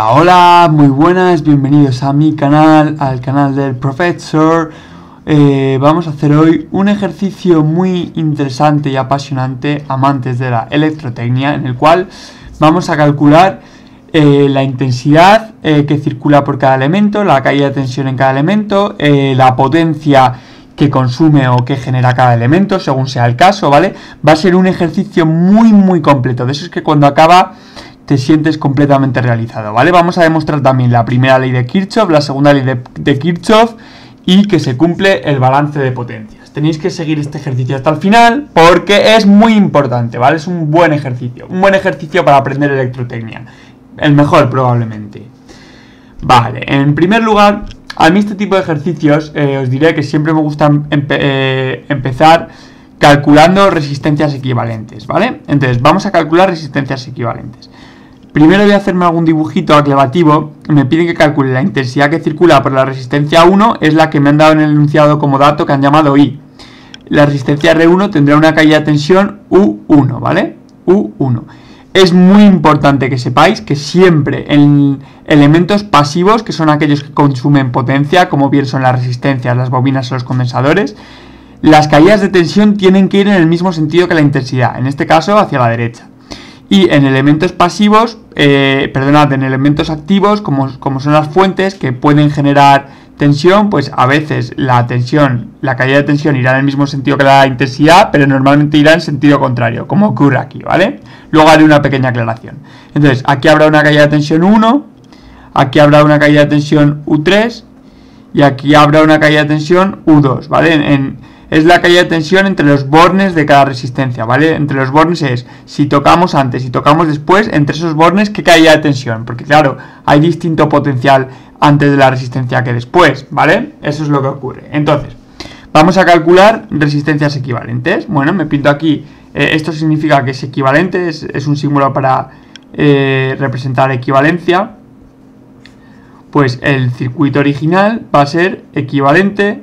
Hola, muy buenas, bienvenidos a mi canal, al canal del Professor. Vamos a hacer hoy un ejercicio muy interesante y apasionante, amantes de la electrotecnia, en el cual vamos a calcular la intensidad que circula por cada elemento, la caída de tensión en cada elemento, la potencia que consume o que genera cada elemento, según sea el caso, ¿vale? Va a ser un ejercicio muy completo, de eso es que cuando acaba te sientes completamente realizado, ¿vale? Vamos a demostrar también la primera ley de Kirchhoff, la segunda ley de Kirchhoff y que se cumple el balance de potencias. Tenéis que seguir este ejercicio hasta el final porque es muy importante, ¿vale? Es un buen ejercicio para aprender electrotecnia, el mejor probablemente. Vale, en primer lugar, a mí este tipo de ejercicios os diré que siempre me gusta empezar calculando resistencias equivalentes, ¿vale? Entonces, vamos a calcular resistencias equivalentes. Primero voy a hacerme algún dibujito aclarativo. Me piden que calcule la intensidad que circula por la resistencia 1, es la que me han dado en el enunciado como dato que han llamado I. La resistencia R1 tendrá una caída de tensión U1, ¿vale? U1. Es muy importante que sepáis que siempre en elementos pasivos, que son aquellos que consumen potencia, como bien son las resistencias, las bobinas o los condensadores, las caídas de tensión tienen que ir en el mismo sentido que la intensidad, en este caso hacia la derecha. Y en elementos pasivos, en elementos activos, como son las fuentes que pueden generar tensión, pues a veces la caída de tensión irá en el mismo sentido que la intensidad, pero normalmente irá en sentido contrario, como ocurre aquí, ¿vale? Luego haré una pequeña aclaración. Entonces, aquí habrá una caída de tensión 1, aquí habrá una caída de tensión U3 y aquí habrá una caída de tensión U2, ¿vale? Es la caída de tensión entre los bornes de cada resistencia, ¿vale? Entre los bornes es, si tocamos antes y tocamos después, entre esos bornes, ¿qué caída de tensión? Porque claro, hay distinto potencial antes de la resistencia que después, ¿vale? Eso es lo que ocurre. Entonces, vamos a calcular resistencias equivalentes. Bueno, me pinto aquí, esto significa que es equivalente, es un símbolo para representar equivalencia. Pues el circuito original va a ser equivalente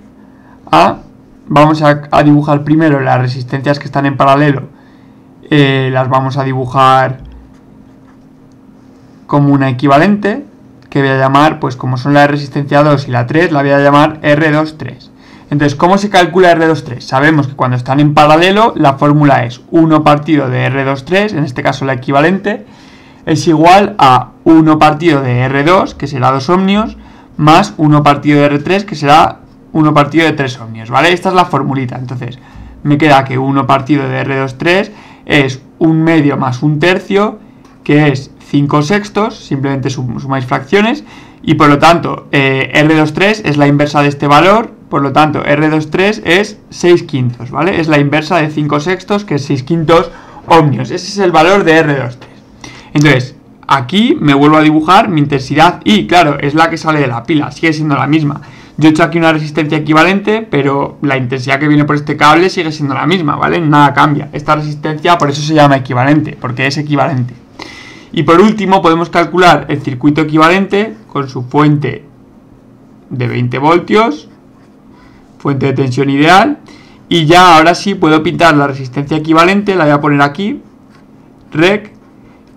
a... Vamos a dibujar primero las resistencias que están en paralelo, las vamos a dibujar como una equivalente, que voy a llamar, pues como son la resistencia 2 y la 3, la voy a llamar R23. Entonces, ¿cómo se calcula R23? Sabemos que cuando están en paralelo, la fórmula es 1 partido de R23, en este caso la equivalente, es igual a 1 partido de R2, que será 2 ohmios, más 1 partido de R3, que será 1 partido de 3 ohmios, ¿vale? Esta es la formulita. Entonces, me queda que 1 partido de R23 es 1 medio más 1 tercio, que es 5 sextos, simplemente sumáis fracciones, y por lo tanto, R23 es la inversa de este valor, por lo tanto, R23 es 6 quintos, ¿vale? Es la inversa de 5 sextos, que es 6 quintos ohmios. Ese es el valor de R23. Entonces, aquí me vuelvo a dibujar mi intensidad I, claro, es la que sale de la pila, sigue siendo la misma. Yo he hecho aquí una resistencia equivalente, pero la intensidad que viene por este cable sigue siendo la misma, ¿vale? Nada cambia. Esta resistencia por eso se llama equivalente, porque es equivalente. Y por último podemos calcular el circuito equivalente con su fuente de 20 voltios, fuente de tensión ideal, y ya ahora sí puedo pintar la resistencia equivalente, la voy a poner aquí, rec,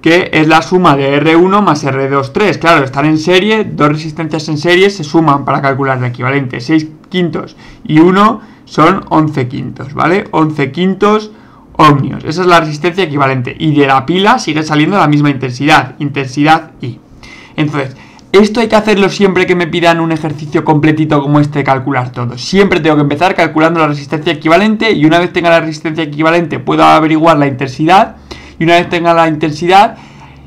que es la suma de R1 más R23. Claro, están en serie, dos resistencias en serie se suman para calcular la equivalente. 6 quintos y 1 son 11 quintos, ¿vale? 11 quintos ohmios. Esa es la resistencia equivalente. Y de la pila sigue saliendo la misma intensidad, intensidad I. Entonces, esto hay que hacerlo siempre que me pidan un ejercicio completito como este de calcular todo. Siempre tengo que empezar calculando la resistencia equivalente y una vez tenga la resistencia equivalente puedo averiguar la intensidad. Y una vez tenga la intensidad,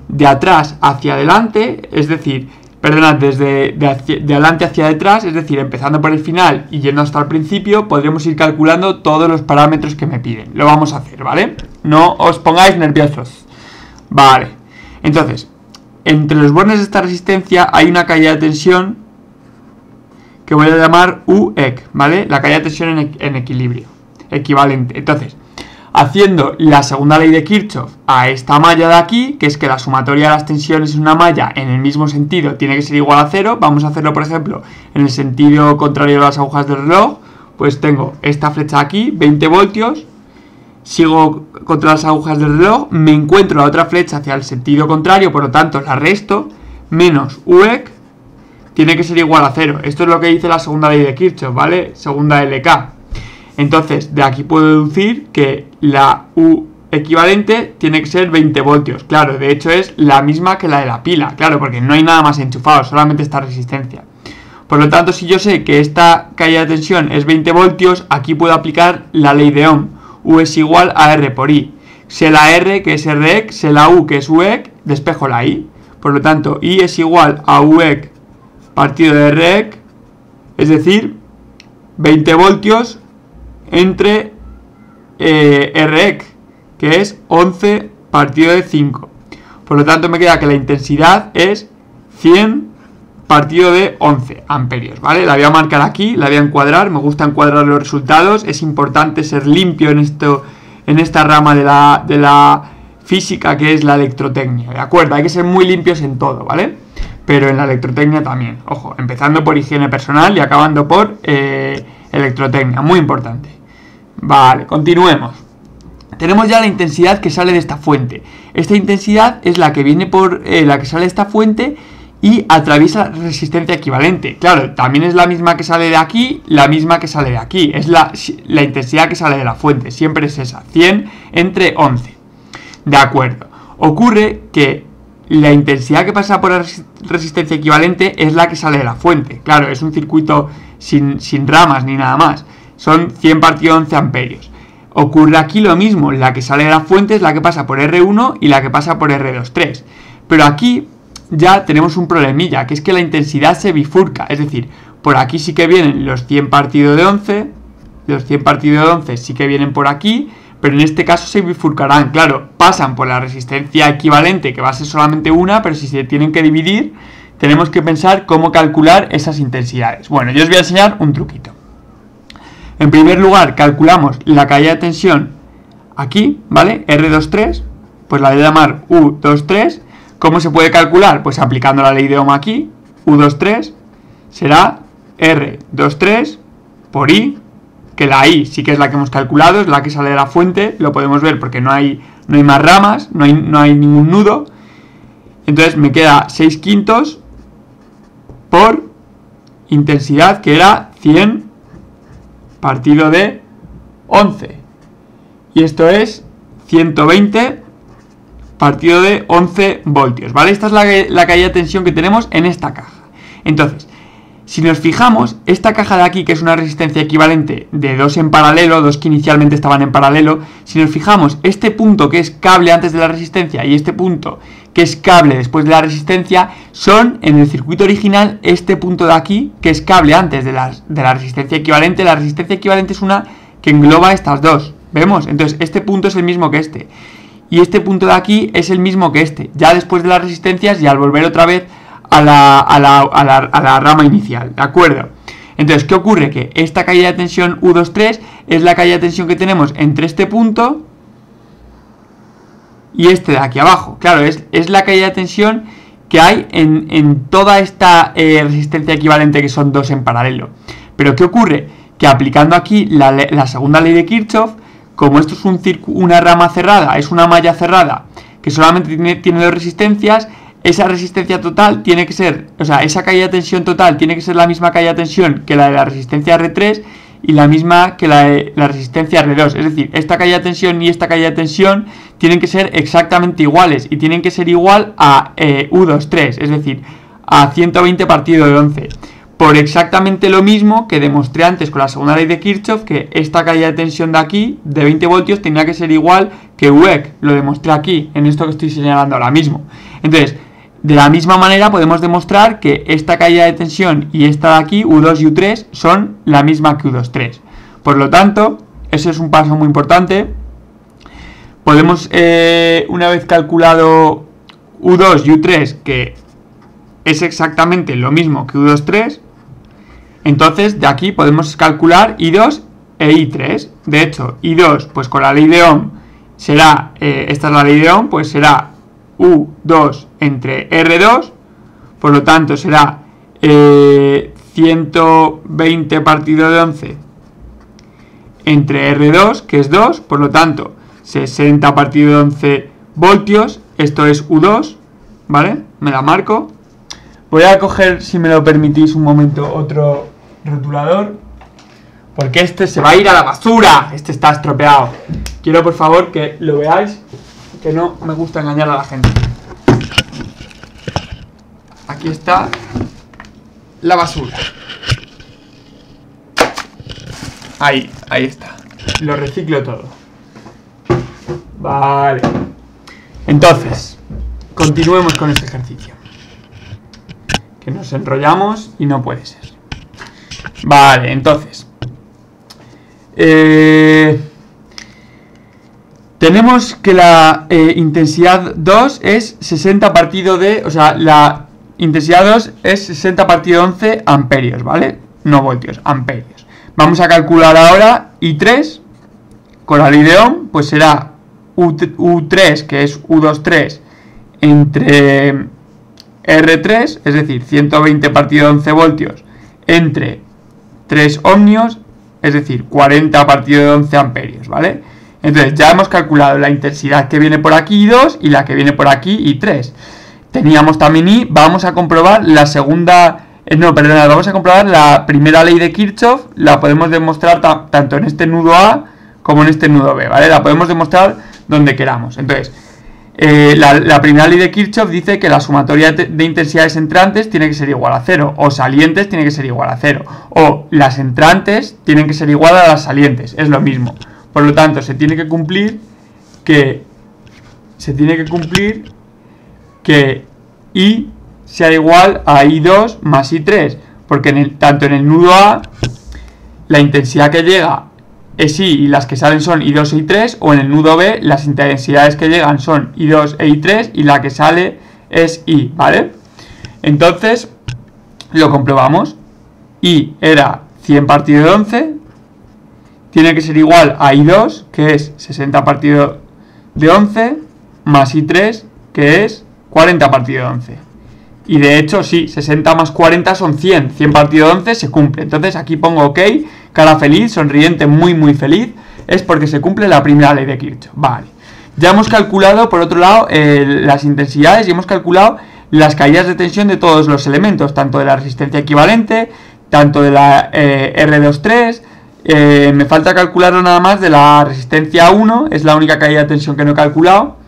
de atrás hacia adelante, es decir, desde de adelante hacia detrás, es decir, empezando por el final y yendo hasta el principio, podremos ir calculando todos los parámetros que me piden. Lo vamos a hacer, ¿vale? No os pongáis nerviosos. Vale. Entonces, entre los bornes de esta resistencia hay una caída de tensión que voy a llamar UEC, ¿vale? La caída de tensión en equilibrio, equivalente. Entonces, haciendo la segunda ley de Kirchhoff a esta malla de aquí, que es que la sumatoria de las tensiones en una malla en el mismo sentido tiene que ser igual a 0, vamos a hacerlo por ejemplo en el sentido contrario de las agujas del reloj, pues tengo esta flecha aquí, 20 voltios, sigo contra las agujas del reloj, me encuentro la otra flecha hacia el sentido contrario, por lo tanto la resto, menos UEC tiene que ser igual a 0. Esto es lo que dice la segunda ley de Kirchhoff, ¿vale? Segunda LK. Entonces, de aquí puedo deducir que la U equivalente tiene que ser 20 voltios. Claro, de hecho es la misma que la de la pila, claro, porque no hay nada más enchufado, solamente esta resistencia. Por lo tanto, si yo sé que esta caída de tensión es 20 voltios, aquí puedo aplicar la ley de Ohm. U es igual a R por I. Sé la R, que es REC, sé la U, que es UEC, despejo la I. Por lo tanto, I es igual a UEC partido de REC, es decir, 20 voltios entre REC, que es 11 partido de 5. Por lo tanto, me queda que la intensidad es 100 partido de 11 amperios, ¿vale? La voy a marcar aquí, la voy a encuadrar, me gusta encuadrar los resultados, es importante ser limpio en esta rama de la física que es la electrotecnia, ¿de acuerdo? Hay que ser muy limpios en todo, ¿vale? Pero en la electrotecnia también, ojo, empezando por higiene personal y acabando por electrotecnia, muy importante. Vale, continuemos. Tenemos ya la intensidad que sale de esta fuente. Esta intensidad es la que viene por la que sale de esta fuente y atraviesa resistencia equivalente. Claro, también es la misma que sale de aquí, la misma que sale de aquí. Es la intensidad que sale de la fuente, siempre es esa, 100 entre 11. De acuerdo. Ocurre que la intensidad que pasa por la resistencia equivalente es la que sale de la fuente. Claro, es un circuito sin ramas ni nada más. Son 100 partido 11 amperios. Ocurre aquí lo mismo, la que sale de la fuente es la que pasa por R1 y la que pasa por R23. Pero aquí ya tenemos un problemilla, que es que la intensidad se bifurca, es decir, por aquí sí que vienen los 100 partido de 11, los 100 partido de 11 sí que vienen por aquí, pero en este caso se bifurcarán, claro, pasan por la resistencia equivalente, que va a ser solamente una, pero si se tienen que dividir, tenemos que pensar cómo calcular esas intensidades. Bueno, yo os voy a enseñar un truquito. En primer lugar, calculamos la caída de tensión aquí, ¿vale? R23, pues la voy a llamar U23. ¿Cómo se puede calcular? Pues aplicando la ley de Ohm aquí, U23 será R23 por I, que la I sí que es la que hemos calculado, es la que sale de la fuente, lo podemos ver porque no hay más ramas, no hay ningún nudo. Entonces me queda 6 quintos por intensidad, que era 100 partido de 11. Y esto es 120 partido de 11 voltios, ¿vale? Esta es la caída de tensión que tenemos en esta caja. Entonces, si nos fijamos, esta caja de aquí, que es una resistencia equivalente de dos en paralelo, dos que inicialmente estaban en paralelo, si nos fijamos, este punto que es cable antes de la resistencia y este punto que es cable después de la resistencia, son en el circuito original este punto de aquí, que es cable antes de la resistencia equivalente. La resistencia equivalente es una que engloba estas dos, ¿vemos? Entonces, este punto es el mismo que este. Y este punto de aquí es el mismo que este, ya después de las resistencias y al volver otra vez a la rama inicial, ¿de acuerdo? Entonces, ¿qué ocurre? Que esta caída de tensión U23 es la caída de tensión que tenemos entre este punto y este de aquí abajo. Claro, es la caída de tensión que hay en toda esta resistencia equivalente, que son dos en paralelo. Pero ¿qué ocurre? Que aplicando aquí la segunda ley de Kirchhoff, como esto es una rama cerrada, es una malla cerrada que solamente tiene dos resistencias, esa resistencia total tiene que ser, o sea, esa caída de tensión total tiene que ser la misma caída de tensión que la de la resistencia R3 y la misma que la de la resistencia R2. Es decir, esta caída de tensión y esta caída de tensión tienen que ser exactamente iguales y tienen que ser igual a U23, es decir, a 120 partido de 11. Por exactamente lo mismo que demostré antes con la segunda ley de Kirchhoff, que esta caída de tensión de aquí, de 20 voltios, tenía que ser igual que UEC. Lo demostré aquí, en esto que estoy señalando ahora mismo. Entonces, de la misma manera podemos demostrar que esta caída de tensión y esta de aquí, U2 y U3, son la misma que U23. Por lo tanto, ese es un paso muy importante. Podemos, una vez calculado U2 y U3, que es exactamente lo mismo que U23, entonces de aquí podemos calcular I2 e I3. De hecho, I2, pues con la ley de Ohm será, esta es la ley de Ohm, pues será U2 entre R2, por lo tanto será 120 partido de 11 entre R2, que es 2, por lo tanto 60 partido de 11 voltios. Esto es U2, ¿vale? Me la marco. Voy a coger, si me lo permitís un momento, otro rotulador, porque este se va a ir a la basura. Este está estropeado. Quiero por favor que lo veáis, que no me gusta engañar a la gente. Aquí está la basura. Ahí está. Lo reciclo todo. Vale. Entonces, continuemos con este ejercicio. Que nos enrollamos y no puede ser. Vale, entonces. Tenemos que la intensidad 2 es 60 partido de... O sea, la intensidad 2 es 60 partido de 11 amperios, ¿vale? No voltios, amperios. Vamos a calcular ahora I3 con la ley de Ohm, pues será U3, que es U23, entre R3, es decir, 120 partido de 11 voltios, entre 3 ohmios, es decir, 40 partido de 11 amperios, ¿vale? Entonces ya hemos calculado la intensidad que viene por aquí I2 y la que viene por aquí I3. Teníamos también I, vamos a comprobar la segunda... vamos a comprobar la primera ley de Kirchhoff. La podemos demostrar tanto en este nudo A como en este nudo B, ¿vale? La podemos demostrar donde queramos. Entonces, la primera ley de Kirchhoff dice que la sumatoria de intensidades entrantes tiene que ser igual a 0, o salientes tiene que ser igual a 0, o las entrantes tienen que ser igual a las salientes, es lo mismo. Por lo tanto, se tiene que cumplir que I sea igual a I2 más I3, porque tanto en el nudo A la intensidad que llega es I y las que salen son I2 e I3, o en el nudo B las intensidades que llegan son I2 e I3 y la que sale es I, ¿vale? Entonces lo comprobamos. I era 100 partido de 11, tiene que ser igual a I2, que es 60 partido de 11, más I3, que es 40 partido de 11. Y de hecho, sí, 60 más 40 son 100. 100 partido de 11 se cumple. Entonces aquí pongo OK, cara feliz, sonriente, muy muy feliz. Es porque se cumple la primera ley de Kirchhoff. Vale. Ya hemos calculado, por otro lado, las intensidades y hemos calculado las caídas de tensión de todos los elementos, tanto de la resistencia equivalente, tanto de la R23. Me falta calcularlo nada más de la resistencia 1, es la única caída de tensión que no he calculado,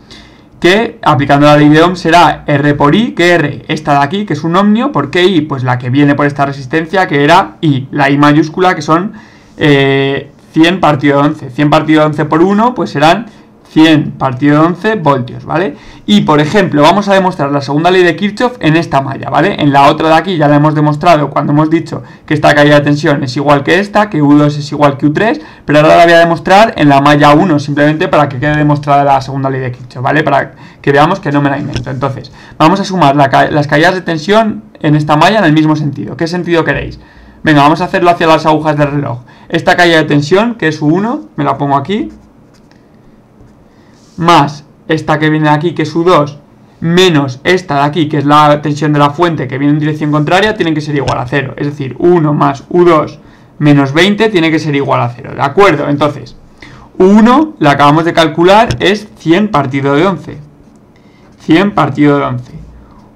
que aplicando la ley de Ohm será R por I, que R, esta de aquí, que es un ohmio. ¿Por qué I? Pues la que viene por esta resistencia, que era I, la I mayúscula, que son 100 partido de 11. 100 partido de 11 por 1, pues serán 100 partido de 11 voltios, ¿vale? Y, por ejemplo, vamos a demostrar la segunda ley de Kirchhoff en esta malla, ¿vale? En la otra de aquí ya la hemos demostrado cuando hemos dicho que esta caída de tensión es igual que esta, que U2 es igual que U3, pero ahora la voy a demostrar en la malla 1, simplemente para que quede demostrada la segunda ley de Kirchhoff, ¿vale? Para que veamos que no me la invento. Entonces, vamos a sumar las caídas de tensión en esta malla en el mismo sentido. ¿Qué sentido queréis? Venga, vamos a hacerlo hacia las agujas del reloj. Esta caída de tensión, que es U1, me la pongo aquí, más esta que viene de aquí, que es U2, menos esta de aquí, que es la tensión de la fuente, que viene en dirección contraria, tienen que ser igual a 0. Es decir, U1 más U2 menos 20 tiene que ser igual a 0. ¿De acuerdo? Entonces, U1, la acabamos de calcular, es 100 partido de 11. 100 partido de 11.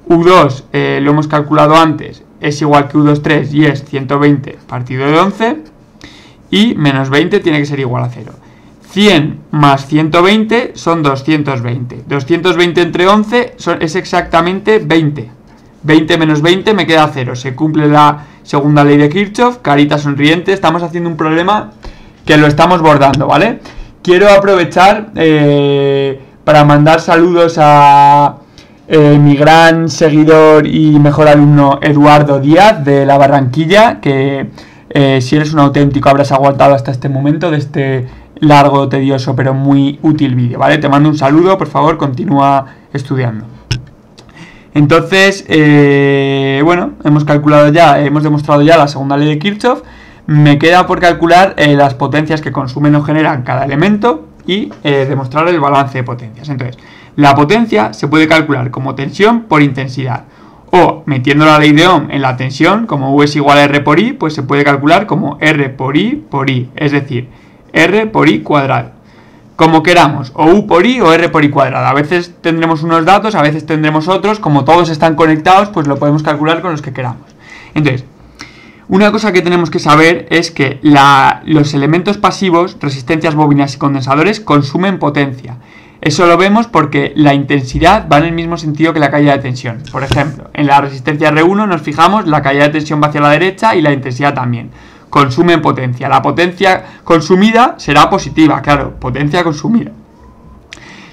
U2, lo hemos calculado antes, es igual que U23 y es 120 partido de 11. Y menos 20 tiene que ser igual a 0. 100 más 120 son 220. 220 entre 11 es exactamente 20. 20 menos 20 me queda 0. Se cumple la segunda ley de Kirchhoff. Carita sonriente. Estamos haciendo un problema que lo estamos bordando, ¿vale? Quiero aprovechar para mandar saludos a mi gran seguidor y mejor alumno Eduardo Díaz de la Barranquilla, que si eres un auténtico habrás aguantado hasta este momento de este largo, tedioso, pero muy útil vídeo, ¿vale? Te mando un saludo, por favor, continúa estudiando. Entonces, bueno, hemos calculado ya, hemos demostrado ya la segunda ley de Kirchhoff. Me queda por calcular las potencias que consumen o generan cada elemento y demostrar el balance de potencias. Entonces, la potencia se puede calcular como tensión por intensidad, o metiendo la ley de Ohm en la tensión, como U es igual a R por I, pues se puede calcular como R por I, es decir, R por I cuadrado. como queramos, o U por I o R por I cuadrada. A veces tendremos unos datos, a veces tendremos otros. Como todos están conectados, pues lo podemos calcular con los que queramos. Entonces, una cosa que tenemos que saber es que los elementos pasivos, resistencias, bobinas y condensadores, consumen potencia. Eso lo vemos porque la intensidad va en el mismo sentido que la caída de tensión. Por ejemplo, en la resistencia R1 nos fijamos, la caída de tensión va hacia la derecha y la intensidad también. Consumen potencia. La potencia consumida será positiva, claro, potencia consumida.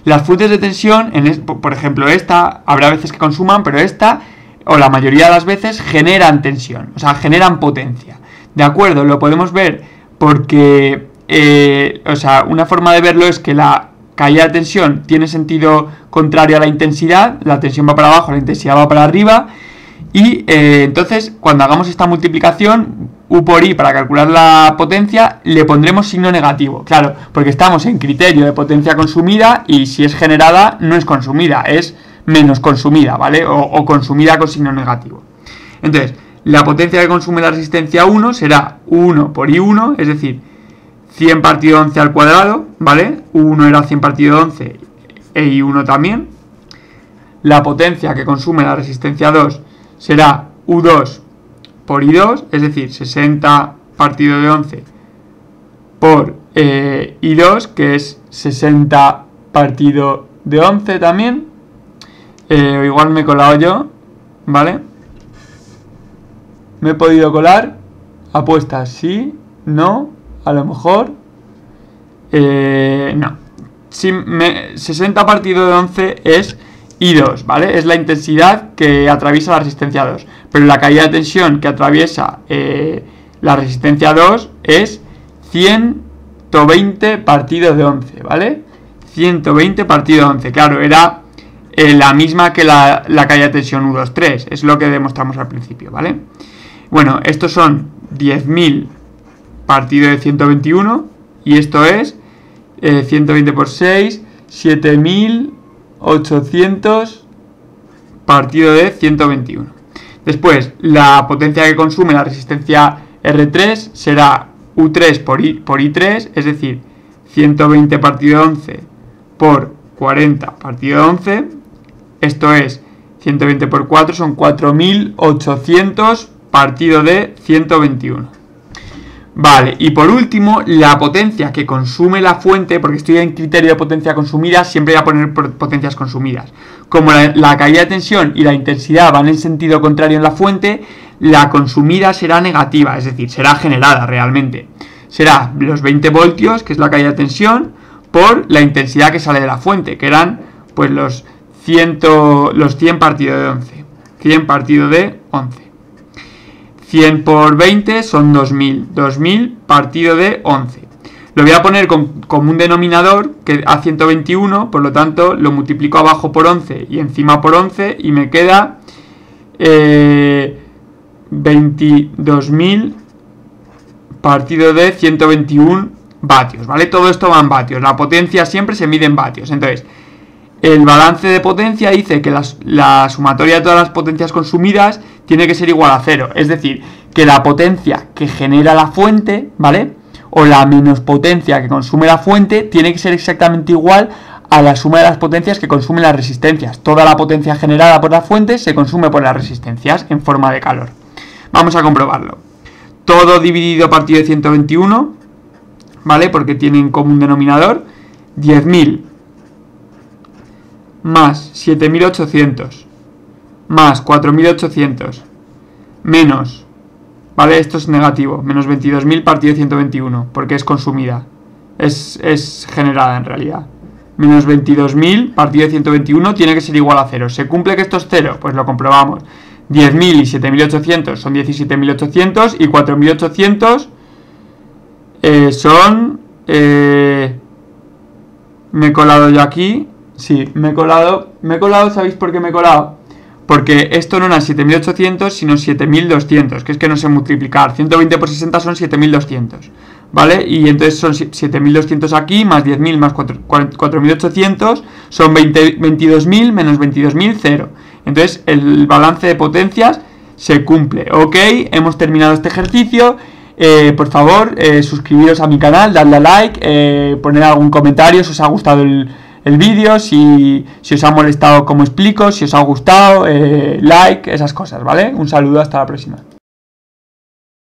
Las fuentes de tensión, por ejemplo esta, habrá veces que consuman, pero esta, o la mayoría de las veces, generan tensión, o sea, generan potencia. ¿De acuerdo? Lo podemos ver porque, una forma de verlo es que la caída de tensión tiene sentido contrario a la intensidad, la tensión va para abajo, la intensidad va para arriba, y entonces cuando hagamos esta multiplicación, U por I para calcular la potencia, le pondremos signo negativo, claro, porque estamos en criterio de potencia consumida y si es generada no es consumida, es menos consumida, ¿vale? O consumida con signo negativo. Entonces, la potencia que consume la resistencia 1 será U1 por I1, es decir, 100 partido 11 al cuadrado, ¿vale? U1 era 100 partido 11 e I1 también. La potencia que consume la resistencia 2 será U2 por I2, es decir, 60 partido de 11 por I2, que es 60 partido de 11 también. Igual me he colado yo, ¿vale? ¿Me he podido colar? Apuestas, sí, no, a lo mejor. No. 60 partido de 11 es I2, ¿vale? Es la intensidad que atraviesa la resistencia 2. Pero la caída de tensión que atraviesa la resistencia 2 es 120 partido de 11, ¿vale? 120 partido de 11. Claro, era la misma que la caída de tensión U2,3. Es lo que demostramos al principio, ¿vale? Bueno, estos son 10.000 partido de 121. Y esto es 120 por 6, 7.800 partido de 121. Después, la potencia que consume la resistencia R3 será U3 por I3, es decir, 120 partido de 11 por 40 partido de 11. Esto es 120 por 4, son 4.800 partido de 121. Vale, y por último, la potencia que consume la fuente, porque estoy en criterio de potencia consumida, siempre voy a poner potencias consumidas. Como la caída de tensión y la intensidad van en sentido contrario en la fuente, la consumida será negativa, es decir, será generada realmente. Será los 20 voltios, que es la caída de tensión, por la intensidad que sale de la fuente, que eran pues los 100 partido de 11. 100 partido de 11. 100 por 20 son 2.000. 2.000 partido de 11. Lo voy a poner como un denominador que a 121, por lo tanto lo multiplico abajo por 11 y encima por 11 y me queda 22.000 partido de 121 vatios, ¿vale? Todo esto va en vatios. La potencia siempre se mide en vatios. Entonces, el balance de potencia dice que la sumatoria de todas las potencias consumidas tiene que ser igual a 0. Es decir, que la potencia que genera la fuente, ¿vale? O la menos potencia que consume la fuente tiene que ser exactamente igual a la suma de las potencias que consumen las resistencias. Toda la potencia generada por la fuente se consume por las resistencias en forma de calor. Vamos a comprobarlo. Todo dividido partido de 121, ¿vale? Porque tienen como un denominador 10.000 más 7.800 más 4.800 menos, ¿vale? Esto es negativo, menos 22.000 partido de 121, porque es consumida, es generada en realidad. Menos 22.000 partido de 121 tiene que ser igual a 0. ¿Se cumple que esto es 0? Pues lo comprobamos. 10.000 y 7.800 son 17.800 y 4.800 son... me he colado yo aquí. Sí, me he colado, ¿sabéis por qué me he colado? Porque esto no eran 7.800, sino 7.200, que es que no sé multiplicar. 120 por 60 son 7.200, ¿vale? Y entonces son 7.200 aquí, más 10.000 más 4.800, son 22.000 menos 22.000, 0. Entonces el balance de potencias se cumple. Ok, hemos terminado este ejercicio. Por favor, suscribiros a mi canal, dadle a like, poner algún comentario si os ha gustado el vídeo, si os ha molestado como explico, si os ha gustado, like, esas cosas, ¿vale? Un saludo, hasta la próxima.